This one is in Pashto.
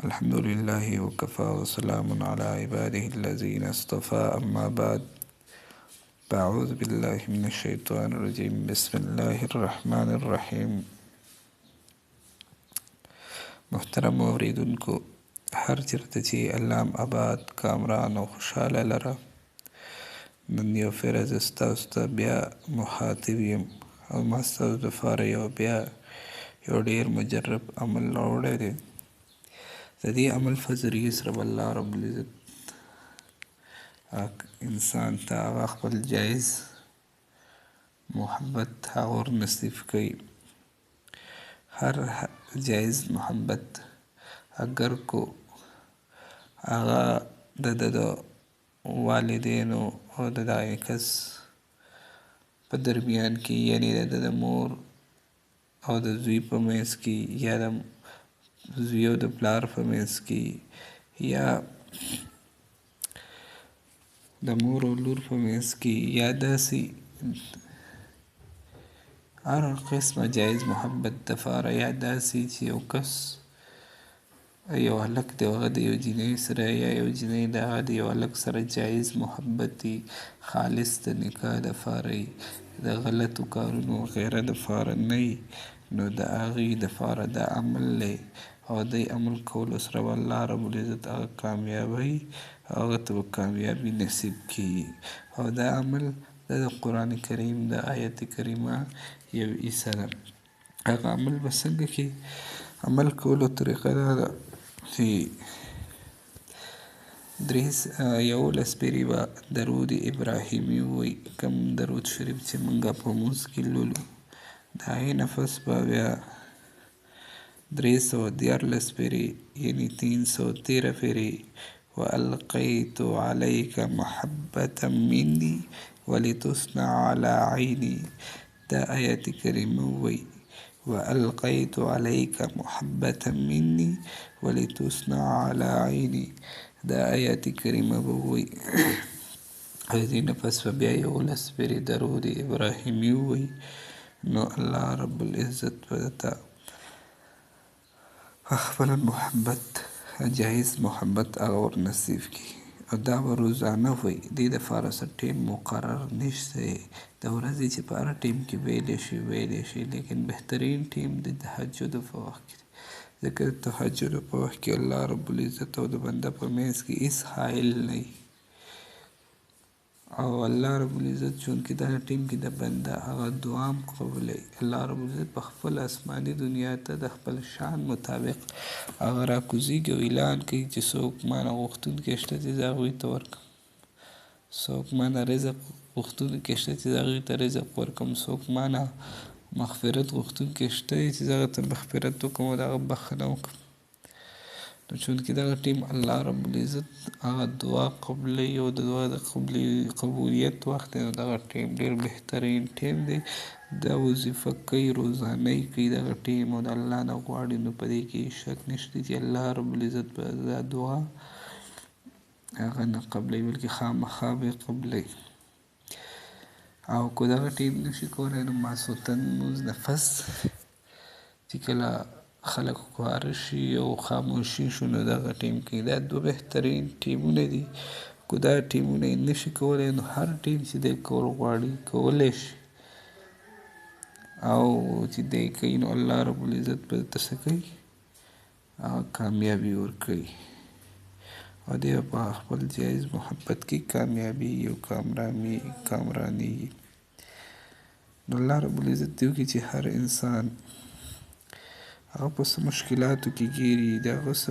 الحمد لله وكفى وسلام على عباده الذين اصطفى أما بعد فأعوذ بالله من الشيطان الرجيم بسم الله الرحمن الرحیم. محترم اوریدونکو، هر چیرته چې الله آباد کامران او خوشحاله لره، نن یو فرض ستاسو ته بیا مخاطب یم او ما ستاسو دپاره یو ډېر مجرب عمل راوړی دی. د دې عمل په ذریعې سره به الله رب العزت انسان ته هغه خپل جایز محبت هغه ور نصیب کوي. هر جایز محبت اگر کو هغه د والدینو او د دغه کس په درمیان کې، یعنې د مور او د زوی په منځ کې، یا د زوی او د پلار په منځ کې، یا د مور او لور په منځ کې، یا داسې هر قسمه جایز محبت دپاره، یا داسې چې یو کس یو هلک دی هغه د یو جینۍ سره، یا یو جینۍ د هغه د یو هلک سره جایز محبت وي، خالص د نکاح دپاره وي، د غلطو کارونو وغیره دپاره نه وي، نو د هغې دپاره دا عمل دی او دی عمل کولو سره به الله رب العزت هغه کامیابوي، هغه ته به کامیابي نصیب کیږي. او دا عمل د قرآن کریم د آیت کریمه یو حصه ده. هغه عمل به څنګه کې عمل کولو طریقه دا ده چې 11 پیرې به درود ابراهیمي ووایي، کوم درود شریف چې موږ په لمونځ کې لولو. د هغې نه پس به بیا 314 پیرې، یعنې 313 پیرې والقیت علیک محبة مني ولتصنع على عیني، دا آیت کریمه ووایي. والقیت علیک محبة مني ولتصنع على عیني، دا آیت کریمه به ووایي. د دې نه پس به بیا 11 پیرې درود ابراهیمي ووایي، نو الله رب العزت به درته خپله محبت، جایز محبت هغه ور نصیب کړي. او دا به روزانه وایي، دې دپاره څه ټیم مقرر نشته دی. د ورځې چې په هر ټیم کې ویلی شي، لیکن بهترین ټیم د تهجدو په وخت کې دی، ځکه د تهجدو په وخت کې الله رب العزت او د بنده په منځ کې هېڅ حایل نه وي، او الله رب العزت چونکې دغه ټیم کې د بنده هغه دعا هم قبلوي. الله رب العزت په خپل آسماني دنیا ته د خپل شان مطابق هغه راکوزیږي او اعلان کوي چې څوک مانه غوښتونکي شته چې زه هغوی ته ورکړم، څوک مانه رزق غوښتونکي شته چې زه هغوی ته رزق ورکړم، څوک مانه مغفرت غوښتونکي شته چې زه هغه ته مغفرت وکړم او د هغه بخښنه وکړم. نو چونکې دغه ټیم الله رب العزت هغه دعا قبلوي او د دعا د قبولیت وخت دی، نو دغه ټیم ډېر بهترین ټیم دی. دا وظیفه کوي، روزانه یې کوي دغه ټیم، او د الله نه غواړي، نو په دې کې شک نشته چې الله رب العزت به دا دعا هغه نه قبلوي، بلکې خامخا به یې قبلوي. او که دغه ټیم نشي کولی، نو ماسخوتن لمونځ نه پس چې کله خلک خواره شي او خاموشي شو، نو دغه ټیم کې دا 2 بهترین ټیمونه دي. که دا ټیمونه یې نشي کولی، نو هر ټیم چې دی کول غواړي کولی شي، او چې دی کوي نو الله رب العزت به درته څه کوي، هغه کامیابي ورکوي، او دی به په خپل جایز محبت کې کامیابیږي او کامرانیږي. نو الله رب العزت دې وکړي چې هر انسان هغه په څه مشکلاتو کې ګیري، د هغه څه